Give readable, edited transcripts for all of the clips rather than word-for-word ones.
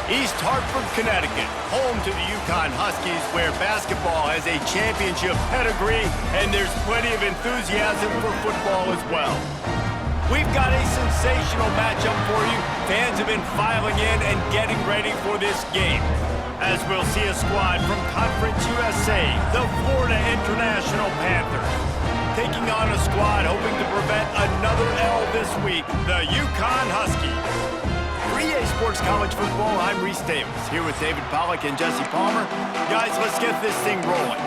East Hartford, Connecticut, home to the UConn Huskies, where basketball has a championship pedigree and there's plenty of enthusiasm for football as well. We've got a sensational matchup for you. Fans have been filing in and getting ready for this game, as we'll see a squad from Conference USA, the Florida International Panthers, taking on a squad hoping to prevent another L this week, the UConn Huskies. For EA Sports College Football, I'm Reese Davis, here with David Pollack and Jesse Palmer. Guys, let's get this thing rolling.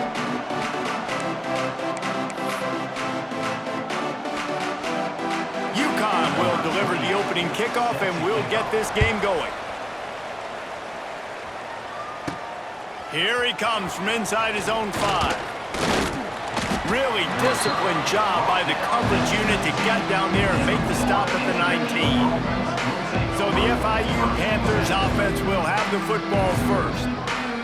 UConn will deliver the opening kickoff, and we'll get this game going. Here he comes from inside his own 5. Really disciplined job by the coverage unit to get down there and make the stop at the 19. So the FIU Panthers offense will have the football first.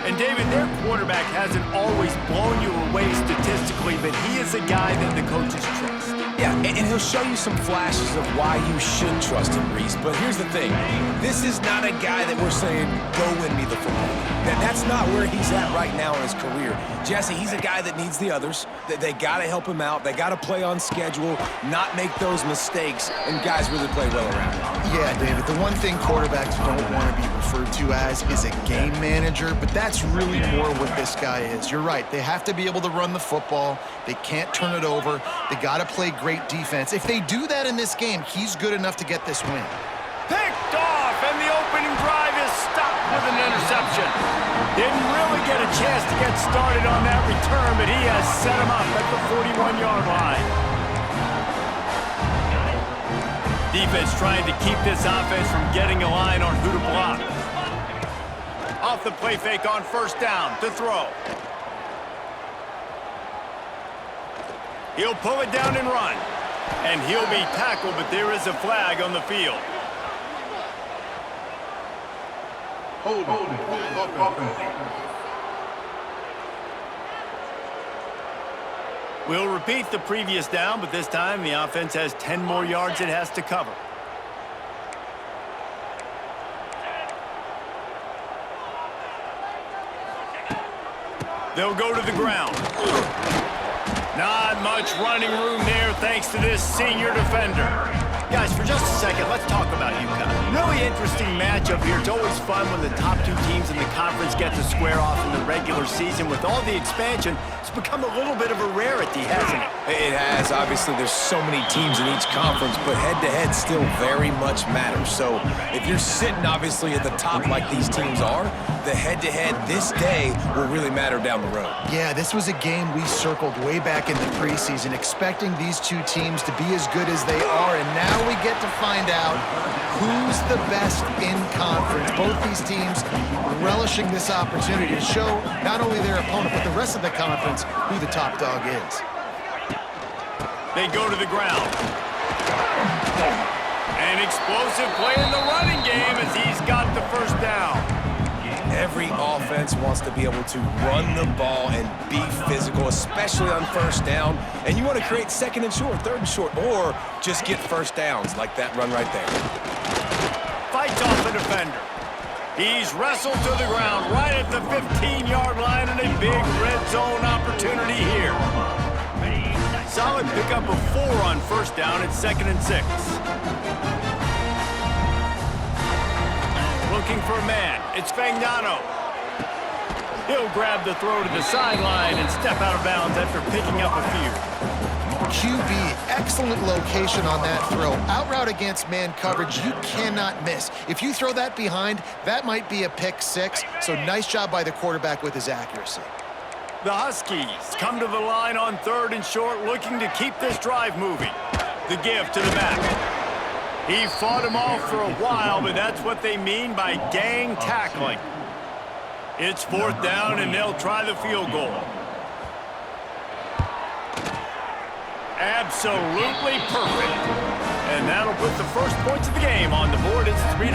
And David, their quarterback hasn't always blown you away statistically, but he is a guy that the coaches trust. Yeah, and he'll show you some flashes of why you should trust him, Reese. But here's the thing. This is not a guy that we're saying, go win me the football. That's not where he's at right now in his career. Jesse, he's a guy that needs the others. They got to help him out. They got to play on schedule, not make those mistakes, and guys really play well around him. Yeah, David, the one thing quarterbacks don't want to be referred to as is a game manager, but that's really more what this guy is. You're right. They have to be able to run the football. They can't turn it over. They got to play great defense. If they do that in this game, he's good enough to get this win. Picked off, and the opening drive is stopped with an interception. Didn't really get a chance to get started on that return, but he has set him up at the 41-yard line. Defense trying to keep this offense from getting a line on who to block. Off the play fake on first down to throw. He'll pull it down and run. And he'll be tackled, but there is a flag on the field. We'll repeat the previous down, but this time the offense has 10 more yards it has to cover. They'll go to the ground. Not much running room there thanks to this senior defender. Guys, for just a second, let's talk about UConn. Really interesting matchup here. It's always fun when the top two teams in the conference get to square off in the regular season. With all the expansion, it's become a little bit of a rarity, hasn't it? It has. Obviously, there's so many teams in each conference, but head-to-head still very much matters. So if you're sitting, obviously, at the top like these teams are, the head-to-head this day will really matter down the road. Yeah, this was a game we circled way back in the preseason, expecting these two teams to be as good as they are, and now we get to find out who's the best in conference. Both these teams relishing this opportunity to show not only their opponent, but the rest of the conference who the top dog is. They go to the ground. An explosive play in the running game as he's got the first down. Every offense wants to be able to run the ball and be physical, especially on first down. And you want to create second and short, third and short, or just get first downs like that run right there. Fights off the defender. He's wrestled to the ground right at the 15-yard line, and a big red zone opportunity here. Solid pickup of 4 on first down at 2nd and 6. Looking for a man. It's Fagnano. He'll grab the throw to the sideline and step out of bounds after picking up a few. QB, excellent location on that throw. Out route against man coverage, you cannot miss. If you throw that behind, that might be a pick 6. So nice job by the quarterback with his accuracy. The Huskies come to the line on 3rd and short, looking to keep this drive moving. The give to the back. He fought him off for a while, but that's what they mean by gang tackling. It's 4th down, and they'll try the field goal. Absolutely perfect. And that'll put the first points of the game on the board. It's 3-0.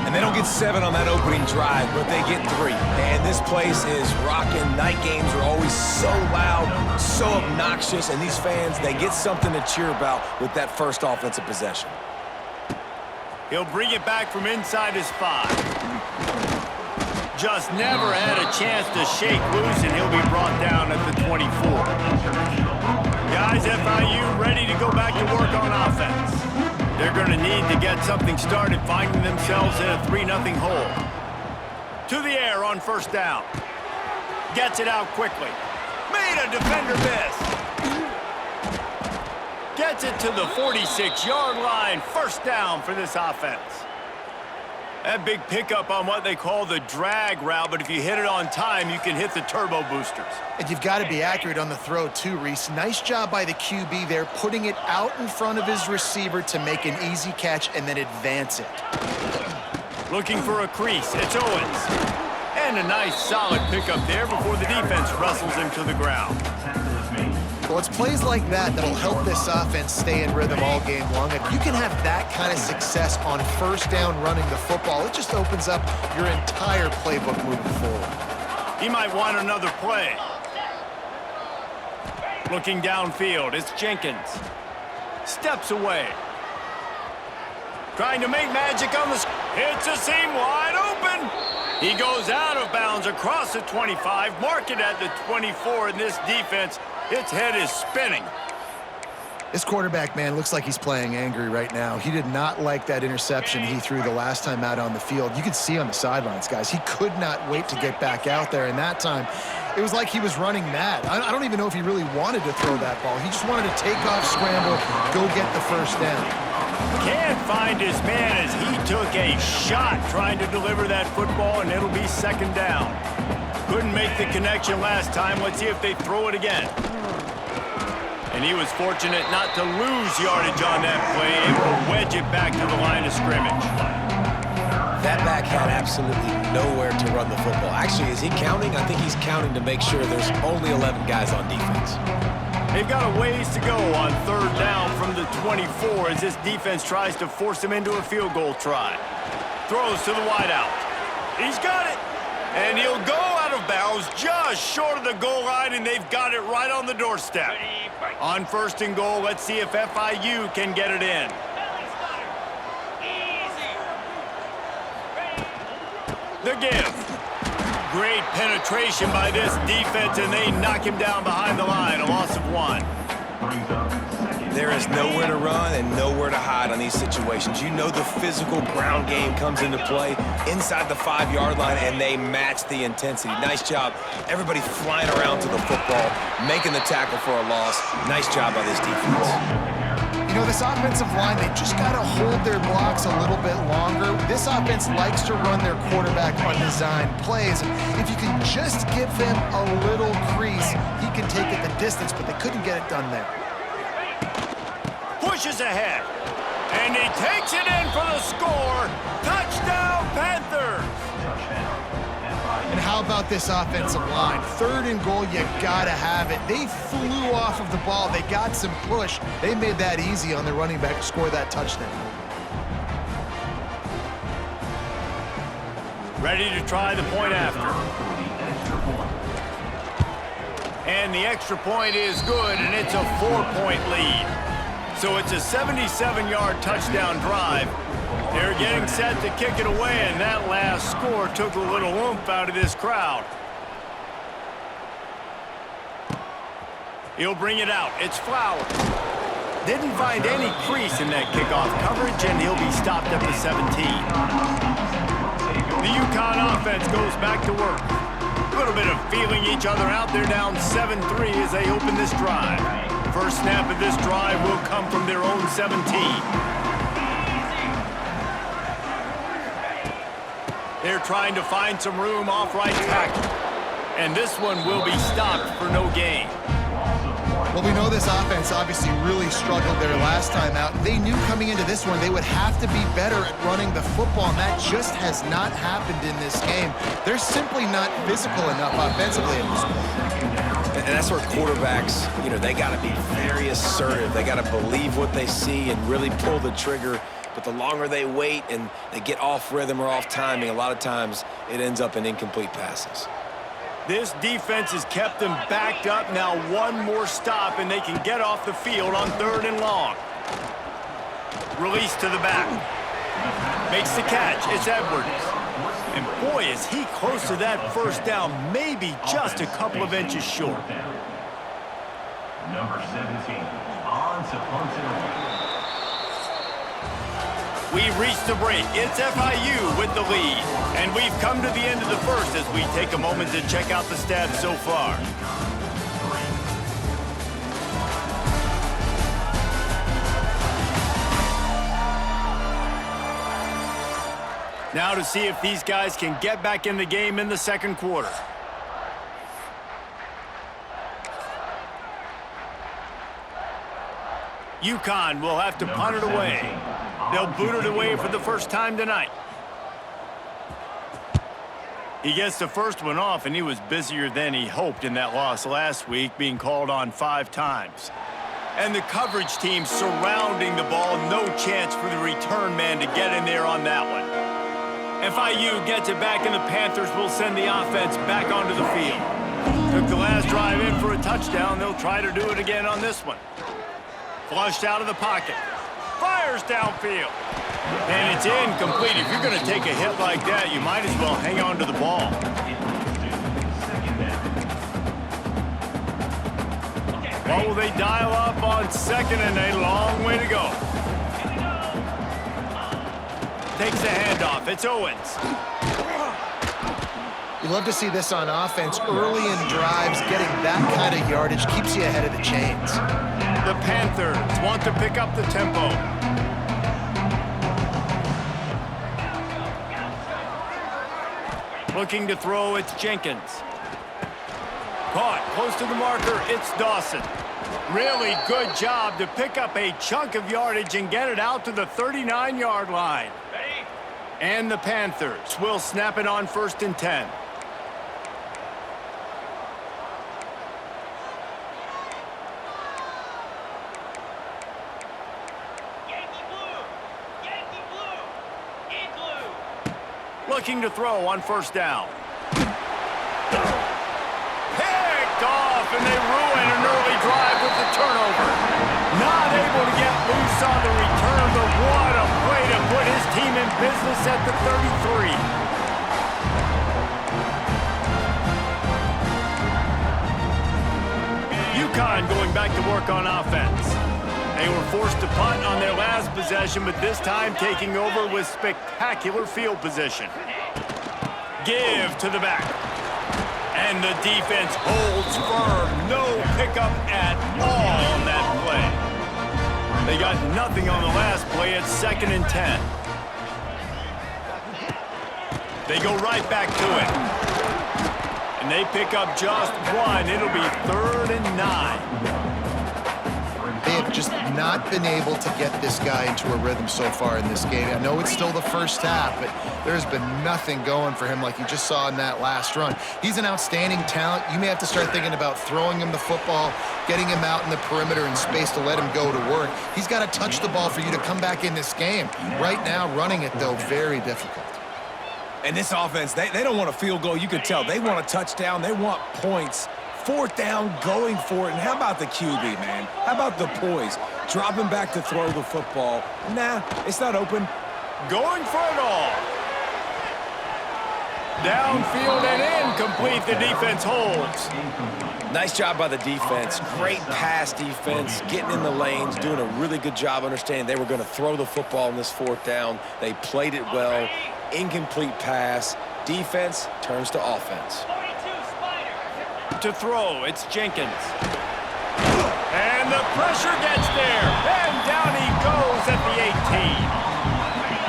And they don't get 7 on that opening drive, but they get 3. And this place is rocking. Night games are always so loud, so obnoxious, and these fans, they get something to cheer about with that first offensive possession. He'll bring it back from inside his 5. Just never had a chance to shake loose, and he'll be brought down at the 24. Guys, FIU ready to go back to work on offense. They're going to need to get something started, finding themselves in a 3-0 hole. To the air on first down. Gets it out quickly. Made a defender miss. Gets it to the 46-yard line. First down for this offense. That big pickup on what they call the drag route, but if you hit it on time, you can hit the turbo boosters. And you've got to be accurate on the throw too, Reese. Nice job by the QB there, putting it out in front of his receiver to make an easy catch and then advance it. Looking for a crease. It's Owens. And a nice solid pickup there before the defense wrestles him to the ground. Well, it's plays like that that'll help this offense stay in rhythm all game long. If you can have that kind of success on first down running the football, it just opens up your entire playbook moving forward. He might want another play. Looking downfield, it's Jenkins. Steps away. Trying to make magic on the... It's a seam wide open. He goes out of bounds across the 25, mark it at the 24, and this defense, its head is spinning. This quarterback, man, looks like he's playing angry right now. He did not like that interception he threw the last time out on the field. You could see on the sidelines, guys, he could not wait to get back out there, and that time, it was like he was running mad. I don't even know if he really wanted to throw that ball. He just wanted to take off, scramble, go get the first down. Can't find his man as he took a shot trying to deliver that football, and it'll be second down. Couldn't make the connection last time. Let's see if they throw it again. And he was fortunate not to lose yardage on that play, able to wedge it back to the line of scrimmage. That back had absolutely nowhere to run the football. Actually, is he counting? I think he's counting to make sure there's only 11 guys on defense. They've got a ways to go on third down from the 24 as this defense tries to force him into a field goal try. Throws to the wideout. He's got it. And he'll go out of bounds just short of the goal line, and they've got it right on the doorstep. On first and goal, let's see if FIU can get it in. The give. Great penetration by this defense, and they knock him down behind the line, a loss of 1. There is nowhere to run and nowhere to hide on these situations. You know the physical ground game comes into play inside the 5-yard line, and they match the intensity. Nice job. Everybody flying around to the football, making the tackle for a loss. Nice job by this defense. You know, this offensive line, they just got to hold their blocks a little bit longer. This offense likes to run their quarterback on design plays. If you can just give them a little crease, he can take it the distance, but they couldn't get it done there. Pushes ahead, and he takes it in for the score. Touchdown, Panthers! And how about this offensive line? Third and goal, you gotta have it. They flew off of the ball. They got some push. They made that easy on their running back to score that touchdown. Ready to try the point after. And the extra point is good, and it's a 4-point lead. So it's a 77-yard touchdown drive. They're getting set to kick it away, and that last score took a little oomph out of this crowd. He'll bring it out. It's Flowers. Didn't find any crease in that kickoff coverage, and he'll be stopped at the 17. The UConn offense goes back to work. A little bit of feeling each other out. They're down 7-3 as they open this drive. First snap of this drive will come from their own 17. They're trying to find some room off right tackle. And this one will be stopped for no gain. Well, we know this offense obviously really struggled there last time out. They knew coming into this one they would have to be better at running the football, and that just has not happened in this game. They're simply not physical enough offensively at this point. And that's where quarterbacks, you know, they got to be very assertive. They got to believe what they see and really pull the trigger. But the longer they wait and they get off rhythm or off timing, a lot of times it ends up in incomplete passes. This defense has kept them backed up. Now one more stop, and they can get off the field on third and long. Release to the back. Makes the catch. It's Edwards. And boy, is he close to that first down, maybe just a couple of inches short. Number 17, on to punt it away. We've reached the break. It's FIU with the lead. And we've come to the end of the first as we take a moment to check out the stats so far. Now to see if these guys can get back in the game in the second quarter. UConn will have to punt it away. They'll boot it away for the first time tonight. He gets the first one off, and he was busier than he hoped in that loss last week, being called on 5 times. And the coverage team surrounding the ball, no chance for the return man to get in there on that one. FIU gets it back, and the Panthers will send the offense back onto the field. Took the last drive in for a touchdown. They'll try to do it again on this one. Flushed out of the pocket. Fires downfield. And it's incomplete. If you're going to take a hit like that, you might as well hang on to the ball. What will they dial up on second, and a long way to go. Takes the handoff. It's Owens. You love to see this on offense. Early in drives, getting that kind of yardage keeps you ahead of the chains. The Panthers want to pick up the tempo. Looking to throw, it's Jenkins. Caught close to the marker, it's Dawson. Really good job to pick up a chunk of yardage and get it out to the 39-yard line. And the Panthers will snap it on 1st and 10. Looking to throw on 1st down. Picked off, and they ruin an early drive with the turnover. Not able to get loose on the return, but what a play to put his team in business at the 33. UConn going back to work on offense. They were forced to punt on their last possession, but this time taking over with spectacular field position. Give to the back. And the defense holds firm. No pickup at all on that play. They got nothing on the last play. It's 2nd and 10. They go right back to it. And they pick up just one. It'll be 3rd and 9. They have just not been able to get this guy into a rhythm so far in this game. I know it's still the first half, but there's been nothing going for him like you just saw in that last run. He's an outstanding talent. You may have to start thinking about throwing him the football, getting him out in the perimeter in space to let him go to work. He's got to touch the ball for you to come back in this game. Right now, running it, though, very difficult. And this offense, they don't want a field goal. You can tell. They want a touchdown. They want points. 4th down, going for it. And how about the QB, man? How about the poise? Dropping back to throw the football. Nah, it's not open. Going for it all. Downfield and incomplete. The defense holds. Nice job by the defense. Great pass defense, getting in the lanes, doing a really good job understanding they were going to throw the football in this 4th down. They played it well. Incomplete pass. Defense turns to offense. To throw, it's Jenkins. And the pressure gets there. And down he goes at the 18.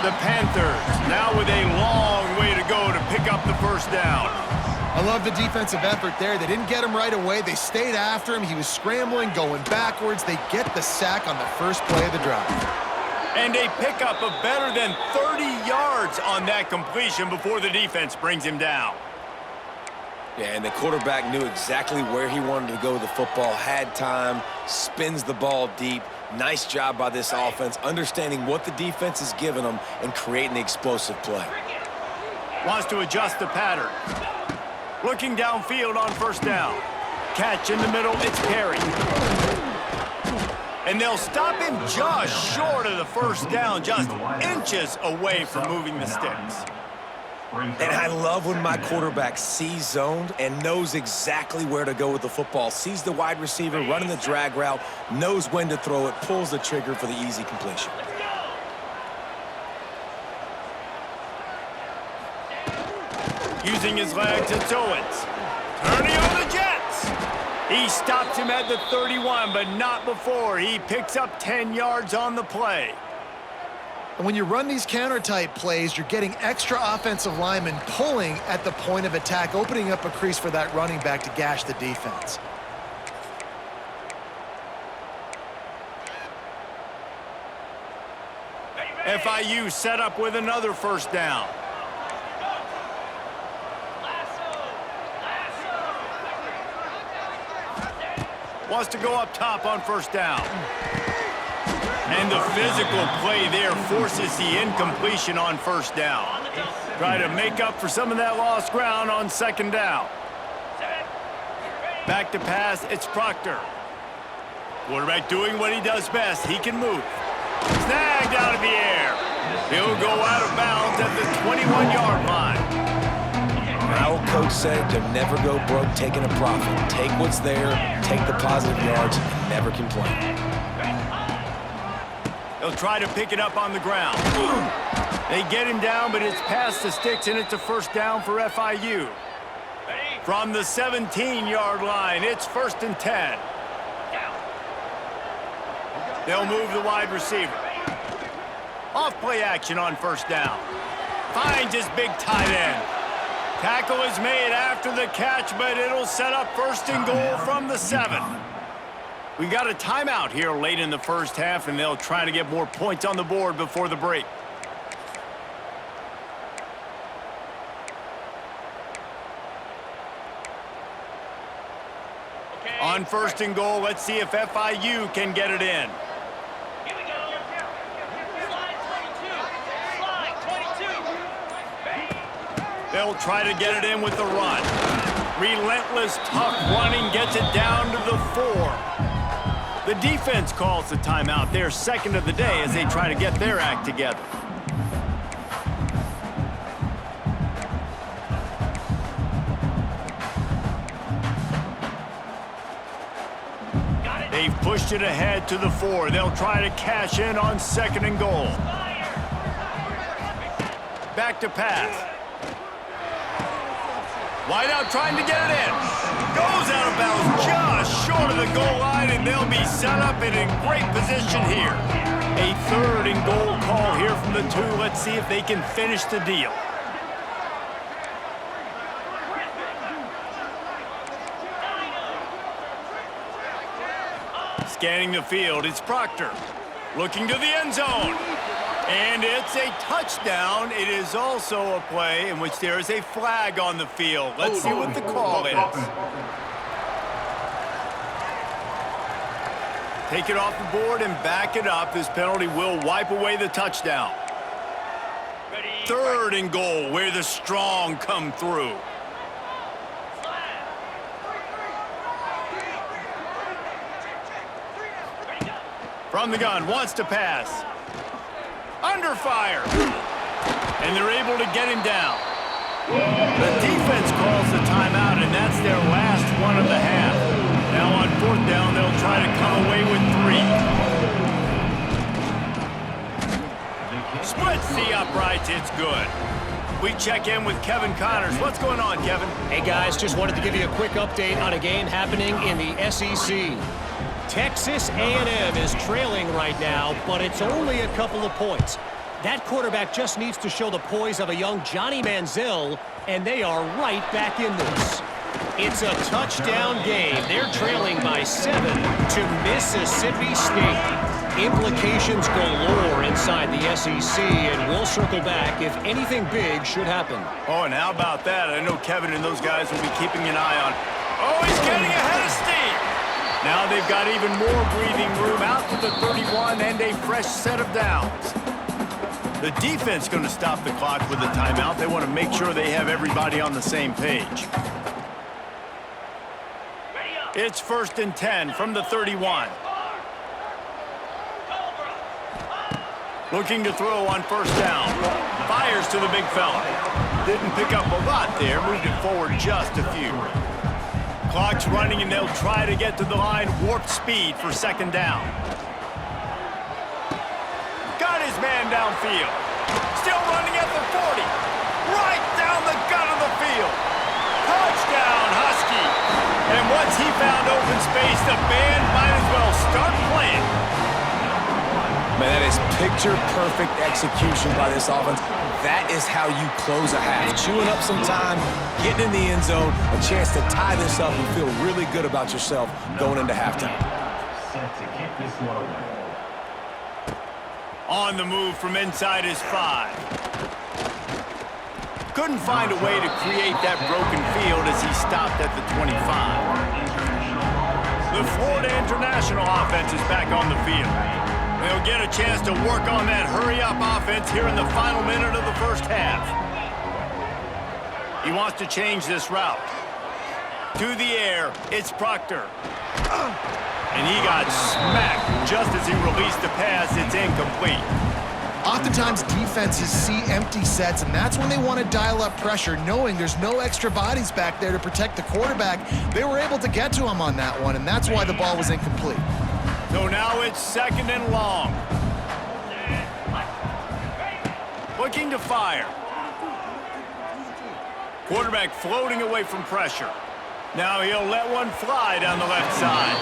The Panthers now with a long way to go to pick up the 1st down. I love the defensive effort there. They didn't get him right away. They stayed after him. He was scrambling, going backwards. They get the sack on the first play of the drive. And a pickup of better than 30 yards on that completion before the defense brings him down. Yeah, and the quarterback knew exactly where he wanted to go with the football, had time, spins the ball deep. Nice job by this offense, understanding what the defense is giving them and creating the explosive play. Wants to adjust the pattern. Looking downfield on 1st down. Catch in the middle, it's Perry. And they'll stop him just short of the 1st down, just inches away from moving the sticks. Brings And I up love when my quarterback sees zoned and knows exactly where to go with the football. Sees the wide receiver running the drag route, knows when to throw it, pulls the trigger for the easy completion. Using his legs, it's Owens. Turning on the Jets. He stops him at the 31, but not before. He picks up 10 yards on the play. And when you run these counter-type plays, you're getting extra offensive linemen pulling at the point of attack, opening up a crease for that running back to gash the defense. FIU set up with another first down. Wants to go up top on first down. And the physical play there forces the incompletion on first down. Try to make up for some of that lost ground on second down. Back to pass, it's Proctor. Quarterback doing what he does best. He can move. Snagged out of the air. He'll go out of bounds at the 21-yard line. My old coach said to never go broke taking a profit. Take what's there, take the positive yards, and never complain. They'll try to pick it up on the ground. They get him down, but it's past the sticks, and it's a first down for FIU. From the 17-yard line, it's 1st and 10. They'll move the wide receiver. Off play action on first down. Finds his big tight end. Tackle is made after the catch, but it'll set up 1st and goal from the 7. We got a timeout here late in the first half, and they'll try to get more points on the board before the break. On 1st and goal, let's see if FIU can get it in. They'll try to get it in with the run. Relentless, tough running gets it down to the 4. The defense calls the timeout, their second of the day, as they try to get their act together. They've pushed it ahead to the 4. They'll try to cash in on 2nd and goal. Back to pass. Wide out trying to get it in. Goes out of bounds just short of the goal line, and they'll be set up and in great position here. A 3rd and goal call here from the 2. Let's see if they can finish the deal. Scanning the field, it's Proctor. Looking to the end zone. And it's a touchdown. It is also a play in which there is a flag on the field. Let's see what the call is. Take it off the board and back it up. This penalty will wipe away the touchdown. 3rd and goal, where the strong come through. From the gun, wants to pass. Under fire. And they're able to get him down. The defense calls the timeout, and that's their last one of the half. Now on 4th down, they'll try to come away with 3. Splits the uprights, it's good. We check in with Kevin Connors. What's going on, Kevin? Hey guys, just wanted to give you a quick update on a game happening in the SEC. Texas A&M is trailing right now, but it's only a couple of points. That quarterback just needs to show the poise of a young Johnny Manziel, and they are right back in this. It's a touchdown game. They're trailing by 7 to Mississippi State. Implications galore inside the SEC, and we'll circle back if anything big should happen. Oh, and how about that? I know Kevin and those guys will be keeping an eye on. Oh, he's getting ahead of steam. Now they've got even more breathing room out to the 31 and a fresh set of downs. The defense going to stop the clock with a timeout. They want to make sure they have everybody on the same page. It's 1st and 10 from the 31. Looking to throw on 1st down. Fires to the big fella. Didn't pick up a lot there, moved it forward just a few. Clock's running, and they'll try to get to the line, warp speed for second down. Got his man downfield. Still running at the 40. Right down the gut of the field. Touchdown, Husky. And once he found open space, the band might as well start playing. Man, that is picture-perfect execution by this offense. That is how you close a half. Chewing up some time, getting in the end zone, a chance to tie this up and feel really good about yourself going into halftime. Set to kick this one away. On the move from inside his 5. Couldn't find a way to create that broken field as he stopped at the 25. The Florida International offense is back on the field. They'll get a chance to work on that hurry-up offense here in the final minute of the first half. He wants to change this route. To the air, it's Proctor. And he got smacked just as he released the pass. It's incomplete. Oftentimes, defenses see empty sets, and that's when they want to dial up pressure, knowing there's no extra bodies back there to protect the quarterback. They were able to get to him on that one, and that's why the ball was incomplete. So now it's second and long. Looking to fire. Quarterback floating away from pressure. Now he'll let one fly down the left side.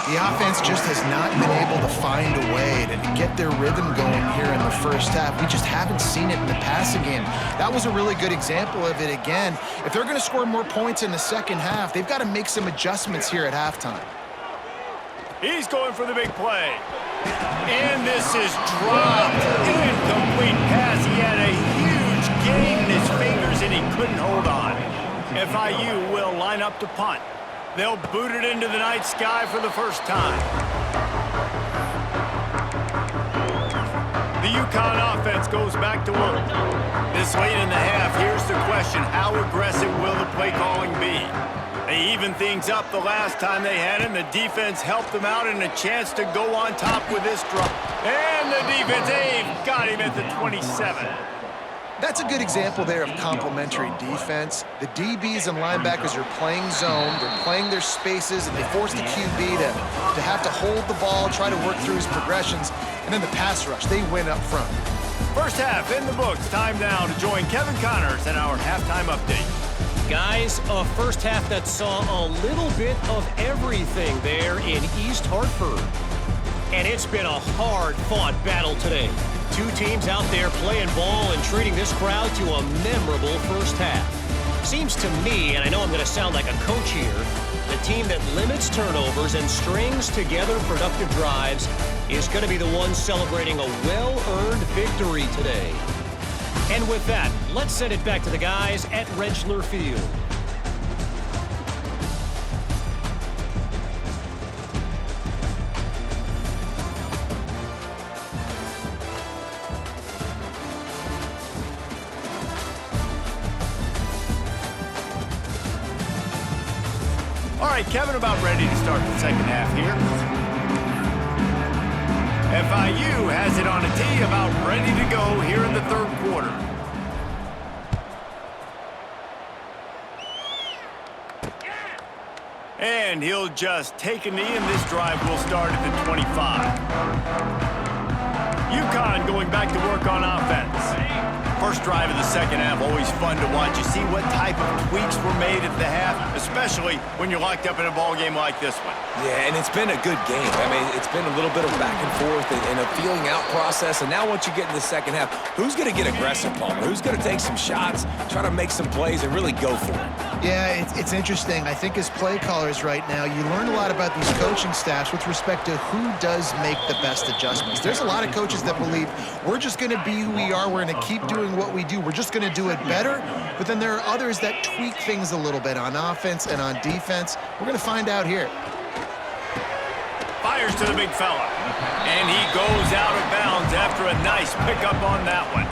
The offense just has not been able to find a way to get their rhythm going here in the first half. We just haven't seen it in the passing game. That was a really good example of it again. If they're going to score more points in the second half, they've got to make some adjustments here at halftime. He's going for the big play. And this is dropped. Incomplete pass. He had a huge gain in his fingers, and he couldn't hold on. FIU will line up to punt. They'll boot it into the night sky for the first time. The UConn offense goes back to work. This late in the half, here's the question. How aggressive will the play calling be? They evened things up the last time they had it, and the defense helped them out, and a chance to go on top with this drop. And the defense, got him at the 27. That's a good example there of complementary defense. The DBs and linebackers are playing zone, they're playing their spaces, and they force the QB to have to hold the ball, try to work through his progressions, and then the pass rush, they win up front. First half in the books. Time now to join Kevin Connors and our halftime update. Guys, a first half that saw a little bit of everything there in East Hartford. And it's been a hard-fought battle today. Two teams out there playing ball and treating this crowd to a memorable first half. Seems to me, and I know I'm going to sound like a coach here, the team that limits turnovers and strings together productive drives is going to be the one celebrating a well-earned victory today. And with that, let's send it back to the guys at Rentschler Field. All right, Kevin, about ready to start the second half here. FIU has it on a tee, about ready to go here in the third quarter. And he'll just take a knee, and this drive will start at the 25. UConn going back to work on offense. First drive of the second half, always fun to watch. You see what type of tweaks were made at the half, especially when you're locked up in a ball game like this one. Yeah, and it's been a good game. I mean, it's been a little bit of back and forth and a feeling out process. And now once you get in the second half, who's going to get aggressive, Palmer? Who's going to take some shots, try to make some plays, and really go for it? Yeah, it's interesting. I think as play callers right now, you learn a lot about these coaching staffs with respect to who does make the best adjustments. There's a lot of coaches that believe we're just going to be who we are. We're going to keep doing what we do. We're just going to do it better. But then there are others that tweak things a little bit on offense and on defense. We're going to find out here. Fires to the big fella. And he goes out of bounds after a nice pickup on that one.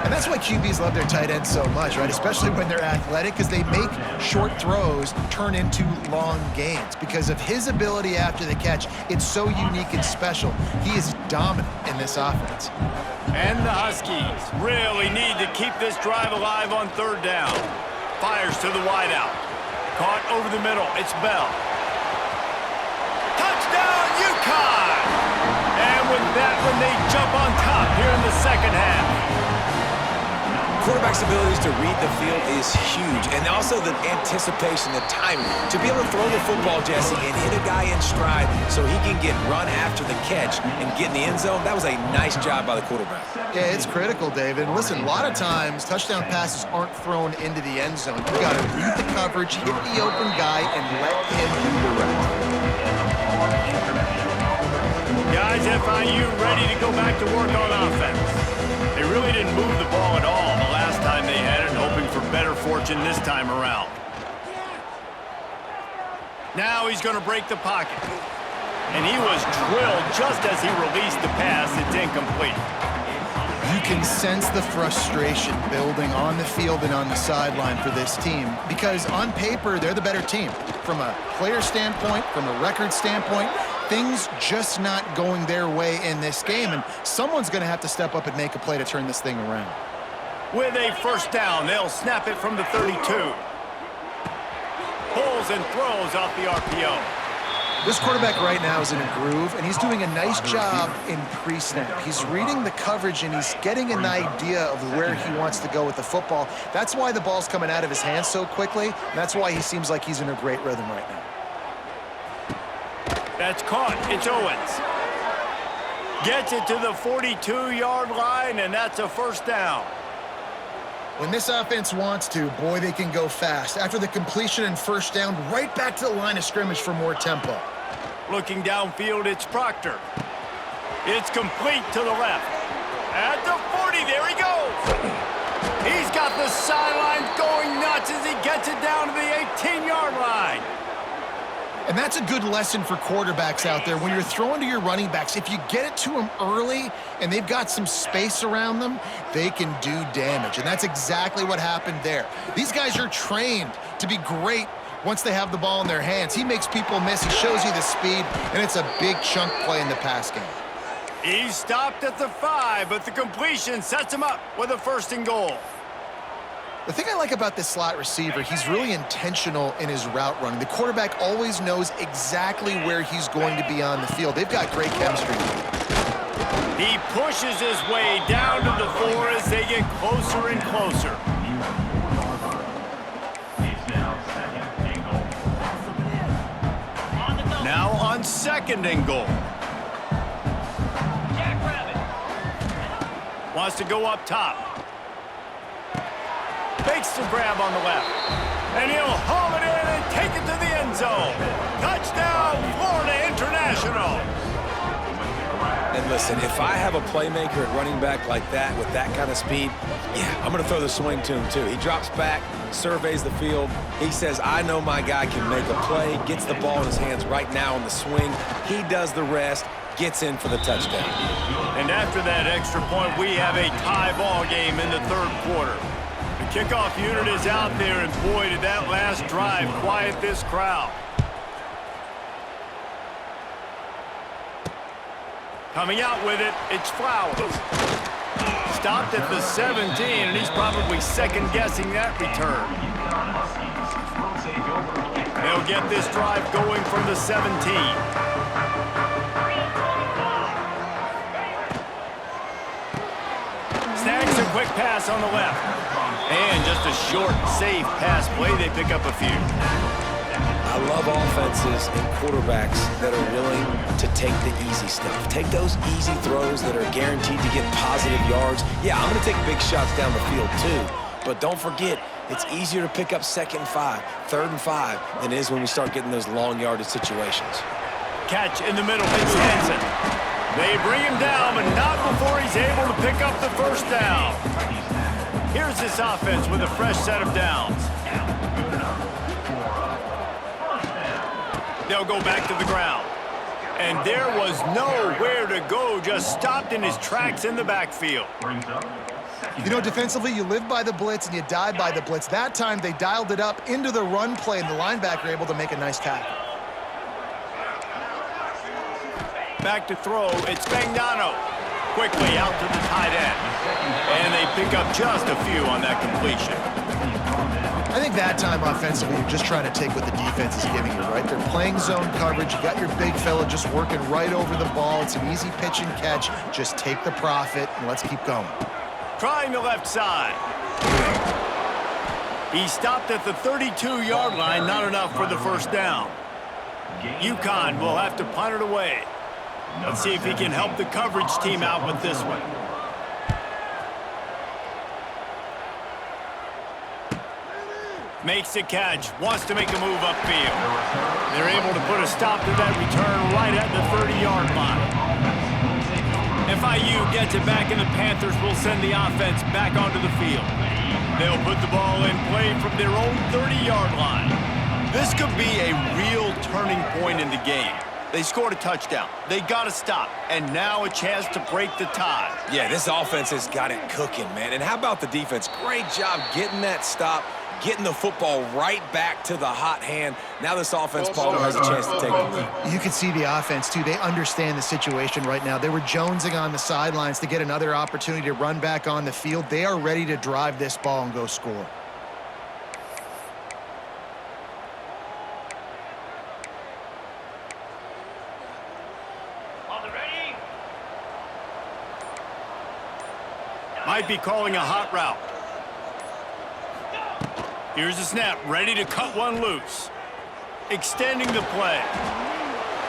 And that's why QBs love their tight ends so much, right? Especially when they're athletic, because they make short throws turn into long gains. Because of his ability after the catch, it's so unique and special. He is dominant in this offense. And the Huskies really need to keep this drive alive on third down. Fires to the wideout. Caught over the middle. It's Bell. Touchdown, UConn! And with that one, they jump on top here in the second half. Quarterback's abilities to read the field is huge, and also the anticipation, the timing. To be able to throw the football, Jesse, and hit a guy in stride so he can get run after the catch and get in the end zone, that was a nice job by the quarterback. Yeah, it's critical, David. And listen, a lot of times, touchdown passes aren't thrown into the end zone. You've got to read the coverage, hit the open guy, and let him do the rest. Guys, FIU ready to go back to work on offense. They really didn't move the ball at all the last time they had it, hoping for better fortune this time around. Now he's going to break the pocket. And he was drilled just as he released the pass. It's incomplete. You can sense the frustration building on the field and on the sideline for this team because on paper, they're the better team. From a player standpoint, from a record standpoint, things just not going their way in this game, and someone's going to have to step up and make a play to turn this thing around. With a first down, they'll snap it from the 32. Pulls and throws off the RPO. This quarterback right now is in a groove, and he's doing a nice job in pre-snap. He's reading the coverage, and he's getting an idea of where he wants to go with the football. That's why the ball's coming out of his hands so quickly, and that's why he seems like he's in a great rhythm right now. That's caught. It's Owens. Gets it to the 42-yard line, and that's a first down. When this offense wants to, boy, they can go fast. After the completion and first down, right back to the line of scrimmage for more tempo. Looking downfield, it's Proctor. It's complete to the left. At the 40, there he goes. He's got the sideline going nuts as he gets it down to the 18-yard line. And that's a good lesson for quarterbacks out there. When you're throwing to your running backs, if you get it to them early and they've got some space around them, they can do damage. And that's exactly what happened there. These guys are trained to be great once they have the ball in their hands. He makes people miss. He shows you the speed, and it's a big chunk play in the pass game. He stopped at the 5, but the completion sets him up with a first and goal. The thing I like about this slot receiver, he's really intentional in his route running. The quarterback always knows exactly where he's going to be on the field. They've got great chemistry. He pushes his way down to the 4 as they get closer and closer. Now on second and goal. Wants to go up top. Fakes the grab on the left. And he'll haul it in and take it to the end zone. Touchdown, Florida International. And listen, if I have a playmaker at running back like that with that kind of speed, yeah, I'm going to throw the swing to him too. He drops back, surveys the field. He says, I know my guy can make a play, gets the ball in his hands right now on the swing. He does the rest, gets in for the touchdown. And after that extra point, we have a tie ball game in the third quarter. The kickoff unit is out there, and boy, did that last drive quiet this crowd. Coming out with it, it's Flowers. Stopped at the 17, and he's probably second-guessing that return. They'll get this drive going from the 17. Snags a quick pass on the left. And just a short, safe pass play. They pick up a few. I love offenses and quarterbacks that are willing to take the easy stuff. Take those easy throws that are guaranteed to get positive yards. Yeah, I'm going to take big shots down the field too. But don't forget, it's easier to pick up 2nd and 5, 3rd and 5 than it is when we start getting those long yardage situations. Catch in the middle. It's Hansen. They bring him down, but not before he's able to pick up the first down. Here's this offense with a fresh set of downs. They'll go back to the ground. And there was nowhere to go, just stopped in his tracks in the backfield. You know, defensively, you live by the blitz and you die by the blitz. That time, they dialed it up into the run play, and the linebacker able to make a nice tackle. Back to throw, it's Fagnano. Quickly out to the tight end. And they pick up just a few on that completion. I think that time offensively, you're just trying to take what the defense is giving you, right? They're playing zone coverage. You got your big fella just working right over the ball. It's an easy pitch and catch. Just take the profit, and let's keep going. Trying the left side. He stopped at the 32-yard line, not enough for the first down. UConn will have to punt it away. Let's see if he can help the coverage team out with this one. Makes the catch, wants to make a move upfield. They're able to put a stop to that return right at the 30-yard line. FIU gets it back, and the Panthers will send the offense back onto the field. They'll put the ball in play from their own 30-yard line. This could be a real turning point in the game. They scored a touchdown. They got to stop, and now a chance to break the tie. Yeah, this offense has got it cooking, man. And how about the defense? Great job getting that stop, getting the football right back to the hot hand. Now this offense, Paulo, has a chance to take the lead. You can see the offense, too. They understand the situation right now. They were jonesing on the sidelines to get another opportunity to run back on the field. They are ready to drive this ball and go score. Might be calling a hot route. Here's the snap, ready to cut one loose. Extending the play.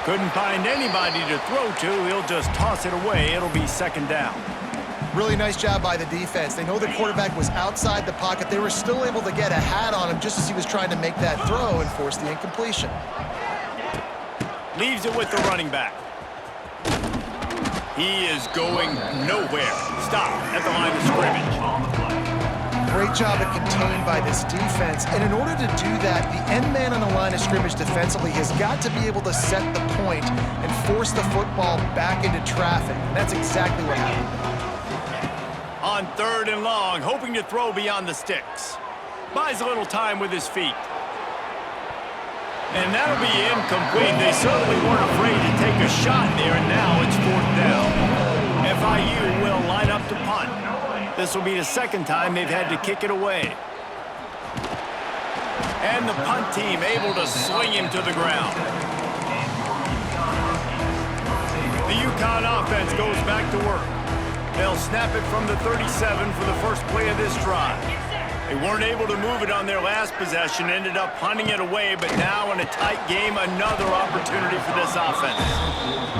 Couldn't find anybody to throw to. He'll just toss it away. It'll be second down. Really nice job by the defense. They know the quarterback was outside the pocket. They were still able to get a hat on him just as he was trying to make that throw and force the incompletion. Leaves it with the running back. He is going nowhere. Stop at the line of scrimmage. Great job at contained by this defense. And in order to do that, the end man on the line of scrimmage defensively has got to be able to set the point and force the football back into traffic. And that's exactly what happened. On third and long, hoping to throw beyond the sticks. Buys a little time with his feet. And that'll be incomplete. They certainly weren't afraid to take a shot there, and now it's fourth down. FIU will line up to punt. This will be the second time they've had to kick it away. And the punt team able to swing him to the ground. The UConn offense goes back to work. They'll snap it from the 37 for the first play of this drive. They weren't able to move it on their last possession, ended up punting it away, but now in a tight game, another opportunity for this offense.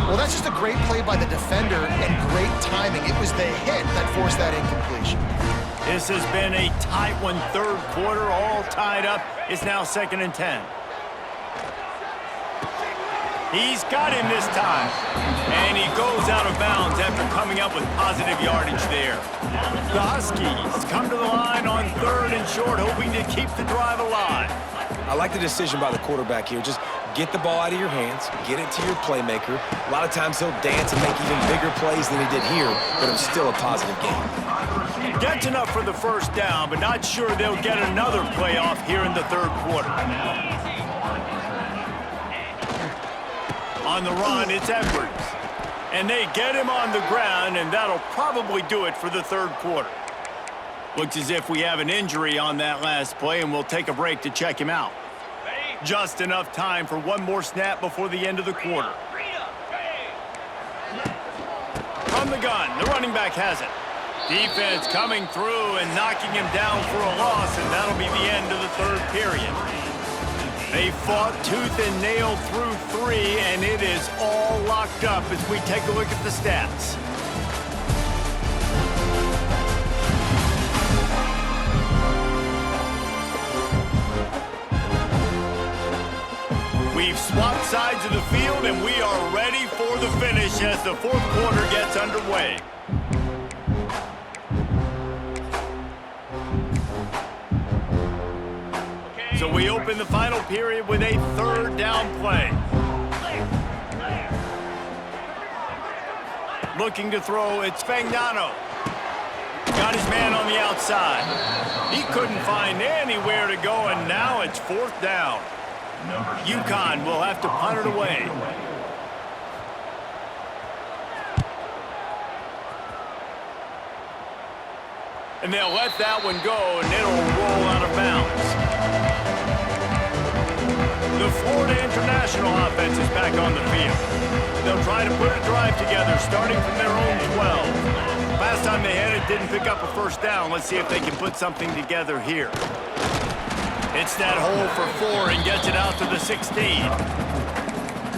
Well, that's just a great play by the defender and great timing. It was the hit that forced that incompletion. This has been a tight one, third quarter, all tied up. It's now 2nd and 10. He's got him this time, and he goes out of bounds after coming up with positive yardage there. The Huskies come to the line on 3rd and short, hoping to keep the drive alive. I like the decision by the quarterback here. Just get the ball out of your hands, get it to your playmaker. A lot of times he'll dance and make even bigger plays than he did here, but it was still a positive game. Gets enough for the first down, but not sure they'll get another play off here in the third quarter. On the run, it's Edwards. And they get him on the ground, and that'll probably do it for the third quarter. Looks as if we have an injury on that last play, and we'll take a break to check him out. Just enough time for one more snap before the end of the quarter. From the gun, the running back has it. Defense coming through and knocking him down for a loss, and that'll be the end of the third period. They fought tooth and nail through 3, and it is all locked up as we take a look at the stats. We've swapped sides of the field, and we are ready for the finish as the fourth quarter gets underway. So we open the final period with a third down play. Looking to throw, it's Fagnano. Got Got his man on the outside. He couldn't find anywhere to go, and now it's 4th down. UConn will have to punt it away. And they'll let that one go, and it'll roll out of bounds. The Florida International offense is back on the field. They'll try to put a drive together, starting from their own 12. Last time they had it, didn't pick up a first down. Let's see if they can put something together here. It's that hole for 4 and gets it out to the 16.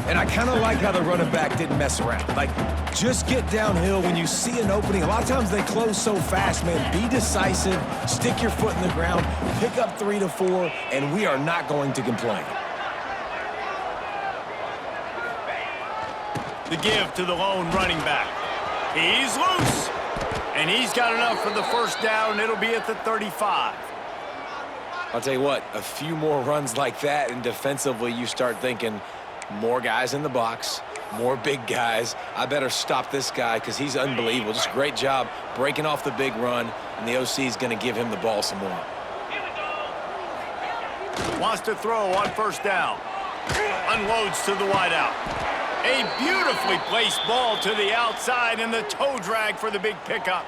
And I kind of like how the running back didn't mess around. Like, just get downhill when you see an opening. A lot of times they close so fast, man. Be decisive, stick your foot in the ground, pick up 3 to 4, and we are not going to complain. The give to the lone running back. He's loose. And he's got enough for the first down. It'll be at the 35. I'll tell you what, a few more runs like that, and defensively you start thinking, more guys in the box, more big guys. I better stop this guy because he's unbelievable. Just a great job breaking off the big run, and the OC is going to give him the ball some more. Wants to throw on first down. Unloads to the wideout. A beautifully placed ball to the outside, and the toe drag for the big pickup.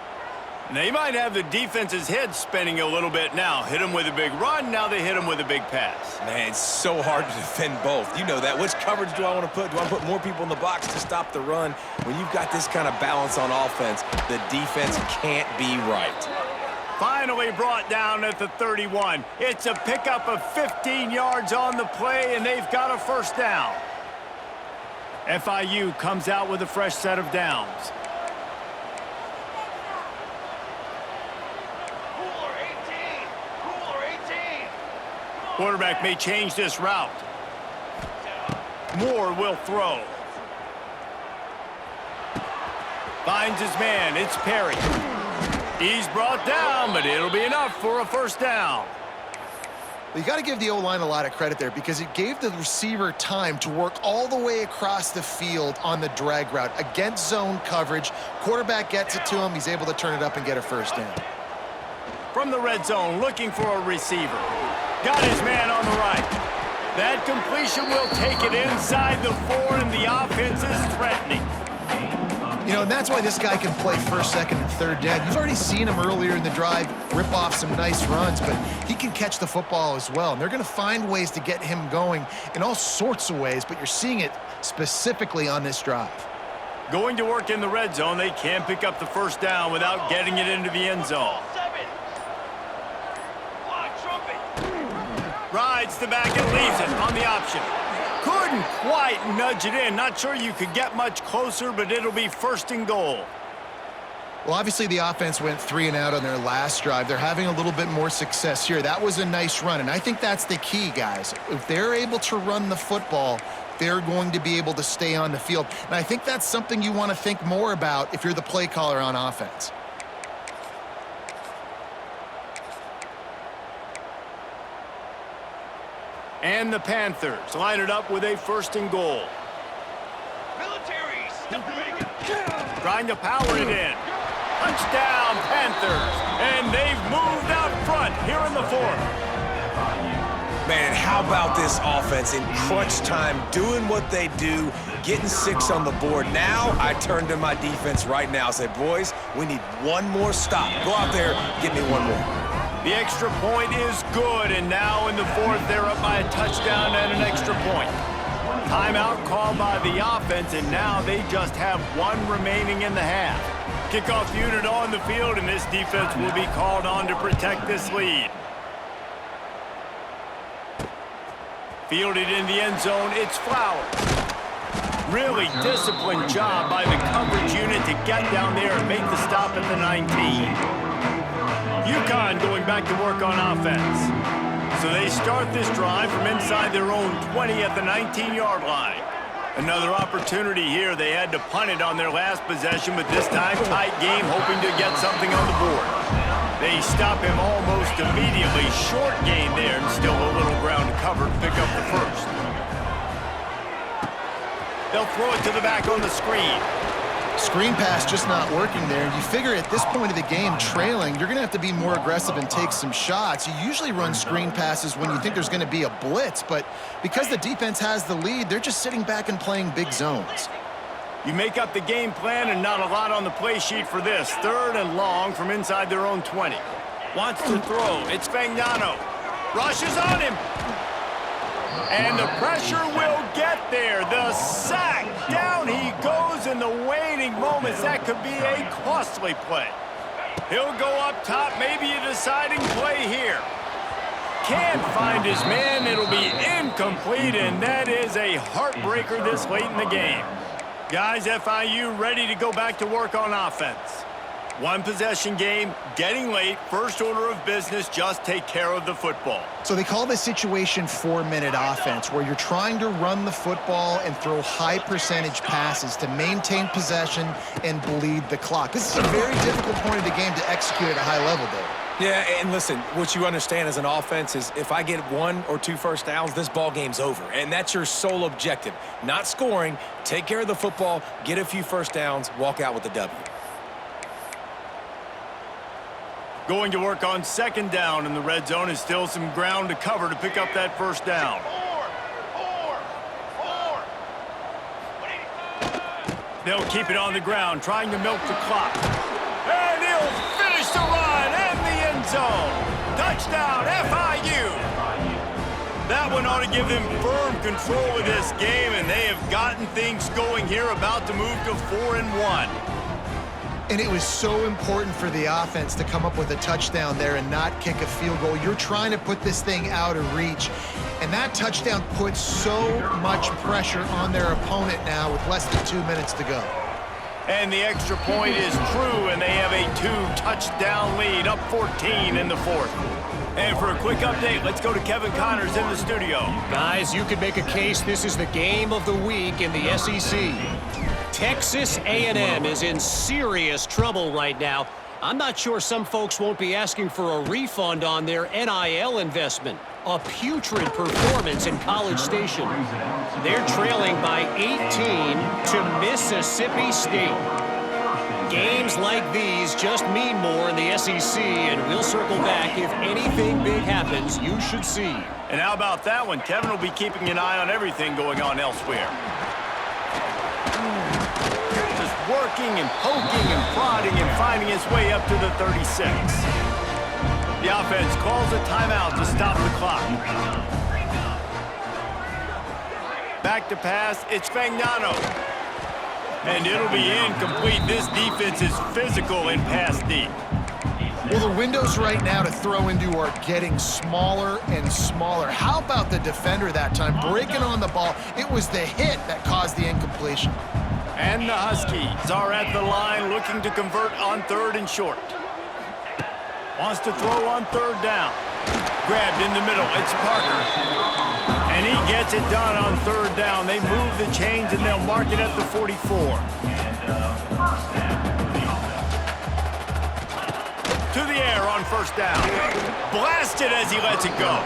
They might have the defense's head spinning a little bit now. Hit him with a big run, now they hit him with a big pass. Man, it's so hard to defend both. You know that. Which coverage do I want to put? Do I want to put more people in the box to stop the run? When you've got this kind of balance on offense, the defense can't be right. Finally brought down at the 31. It's a pickup of 15 yards on the play, and they've got a first down. FIU comes out with a fresh set of downs. Quarterback may change this route. Moore will throw. Finds his man. It's Perry. He's brought down, but it'll be enough for a first down. You got to give the O-line a lot of credit there because it gave the receiver time to work all the way across the field on the drag route against zone coverage. Quarterback gets it to him. He's able to turn it up and get a first down. From the red zone, looking for a receiver. Got his man on the right. That completion will take it inside the 4, and the offense is threatening. You know, and that's why this guy can play first, second, and third down. You've already seen him earlier in the drive rip off some nice runs, but he can catch the football as well. And they're going to find ways to get him going in all sorts of ways, but you're seeing it specifically on this drive. Going to work in the red zone, they can't pick up the first down without getting it into the end zone. Rides the back and leaves it on the option. Couldn't quite nudge it in. Not sure you could get much closer, but it'll be first and goal. Well, obviously the offense went 3 and out on their last drive. They're having a little bit more success here. That was a nice run, and I think that's the key, guys. If they're able to run the football, they're going to be able to stay on the field. And I think that's something you want to think more about if you're the play caller on offense. And the Panthers line it up with a first and goal. Trying to power it in. Touchdown, Panthers. And they've moved out front here in the 4th. Man, how about this offense in crunch time, doing what they do, getting 6 on the board. Now I turn to my defense right now and say, boys, we need one more stop. Go out there, get me one more. The extra point is good, and now in the 4th, they're up by a touchdown and an extra point. Timeout called by the offense, and now they just have 1 remaining in the half. Kickoff unit on the field, and this defense will be called on to protect this lead. Fielded in the end zone, it's Flowers. Really disciplined job by the coverage unit to get down there and make the stop at the 19. UConn going back to work on offense. So they start this drive from inside their own 20 at the 19-yard line. Another opportunity here. They had to punt it on their last possession, but this time tight game, hoping to get something on the board. They stop him almost immediately. Short gain there, and still a little ground covered. Pick up the first. They'll throw it to the back on the screen. Screen pass just not working there. And you figure at this point of the game, trailing, you're going to have to be more aggressive and take some shots. You usually run screen passes when you think there's going to be a blitz, but because the defense has the lead, they're just sitting back and playing big zones. You make up the game plan and not a lot on the play sheet for this. 3rd and long from inside their own 20. Wants to throw. It's Fagnano. Rushes on him. And the pressure will get there. The sack. Down he goes in the waning moments. That could be a costly play. He'll go up top. Maybe a deciding play here. Can't find his man. It'll be incomplete, and that is a heartbreaker this late in the game. Guys, FIU ready to go back to work on offense. 1 possession game, getting late, first order of business, just take care of the football. So they call this situation 4-minute offense, where you're trying to run the football and throw high percentage passes to maintain possession and bleed the clock. This is a very difficult point of the game to execute at a high level, Dave. Yeah, and listen, what you understand as an offense is if I get 1 or 2 first downs, this ball game's over. And that's your sole objective. Not scoring, take care of the football, get a few first downs, walk out with the W. Going to work on 2nd down in the red zone is still some ground to cover to pick up that first down. They'll keep it on the ground, trying to milk the clock. And he'll finish the run in the end zone. Touchdown, FIU. That one ought to give them firm control of this game, and they have gotten things going here, about to move to 4-1. And it was so important for the offense to come up with a touchdown there and not kick a field goal. You're trying to put this thing out of reach. And that touchdown puts so much pressure on their opponent now with less than 2 minutes to go. And the extra point is true, and they have a 2-touchdown lead, up 14 in the 4th. And for a quick update, let's go to Kevin Connors in the studio. Guys, you could make a case this is the game of the week in the SEC. Texas A&M is in serious trouble right now. I'm not sure some folks won't be asking for a refund on their NIL investment. A putrid performance in College Station. They're trailing by 18 to Mississippi State. Games like these just mean more in the SEC, and we'll circle back. If anything big happens, you should see. And how about that one? Kevin will be keeping an eye on everything going on elsewhere. Just working and poking and prodding and finding his way up to the 36. The offense calls a timeout to stop the clock. Back to pass, it's Fagnano. And it'll be incomplete. This defense is physical in pass deep. Well, the windows right now to throw into are getting smaller and smaller. How about the defender that time breaking on the ball? It was the hit that caused the incompletion. And the Huskies are at the line looking to convert on 3rd and short. Wants to throw on 3rd down. Grabbed in the middle. It's Parker. And he gets it done on 3rd down. They move the chains and they'll mark it at the 44. To the air on 1st down. Blasted as he lets it go.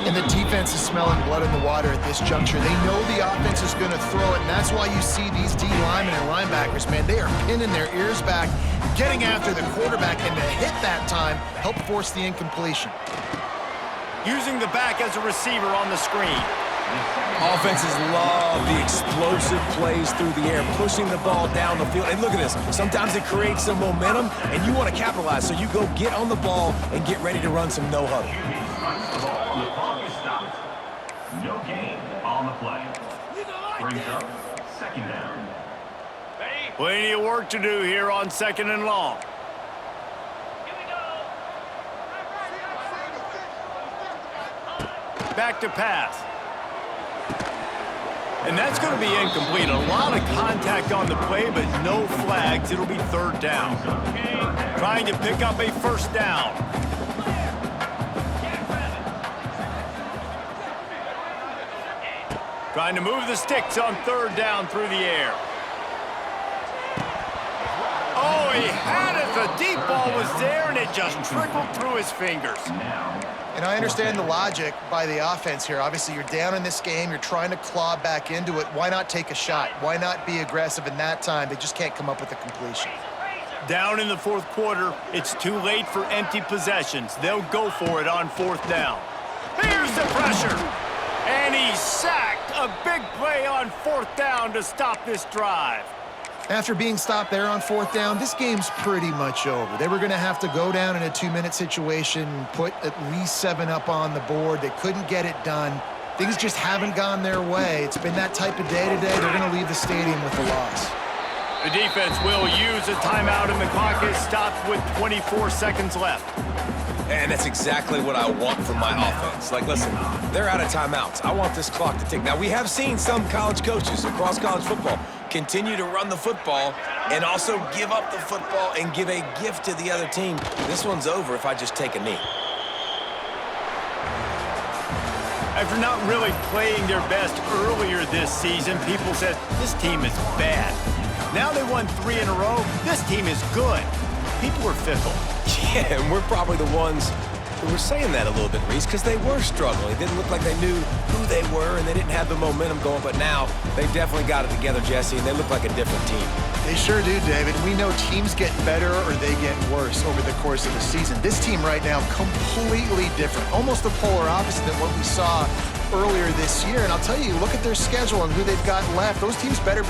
And the defense is smelling blood in the water at this juncture. They know the offense is going to throw it, and that's why you see these D linemen and linebackers, man, they are pinning their ears back, getting after the quarterback, and to hit that time, help force the incompletion. Using the back as a receiver on the screen. Offenses love the explosive plays through the air, pushing the ball down the field. And look at this. Sometimes it creates some momentum, and you want to capitalize. So you go get on the ball and get ready to run some no-huddle. No gain on the play. Brings up 2nd down. Plenty of work to do here on 2nd and long. Back to pass. And that's going to be incomplete. A lot of contact on the play, but no flags. It'll be 3rd down. Trying to pick up a 1st down. Trying to move the sticks on 3rd down through the air. Oh, he had it. The deep ball was there, and it just trickled through his fingers. And I understand the logic by the offense here. Obviously, you're down in this game. You're trying to claw back into it. Why not take a shot? Why not be aggressive in that time? They just can't come up with a completion. Down in the fourth quarter, it's too late for empty possessions. They'll go for it on fourth down. Here's the pressure. And he's sacked. A big play on fourth down to stop this drive. After being stopped there on fourth down, this game's pretty much over. They were going to have to go down in a 2-minute situation, put at least 7 up on the board. They couldn't get it done. Things just haven't gone their way. It's been that type of day today. They're going to leave the stadium with a loss. The defense will use a timeout, and the clock is stopped with 24 seconds left. And that's exactly what I want from my offense. Like, listen, they're out of timeouts. I want this clock to tick. Now, we have seen some college coaches across college football continue to run the football and also give up the football and give a gift to the other team. This one's over if I just take a knee. After not really playing their best earlier this season, people said, this team is bad. Now they won 3 in a row. This team is good. People are fickle. Yeah, and we're probably the ones who were saying that a little bit, Reese, because they were struggling. It didn't look like they knew who they were, and they didn't have the momentum going. But now they definitely got it together, Jesse, and they look like a different team. They sure do, David. We know teams get better or they get worse over the course of the season. This team right now, completely different. Almost the polar opposite than what we saw earlier this year. And I'll tell you, look at their schedule and who they've got left. Those teams better be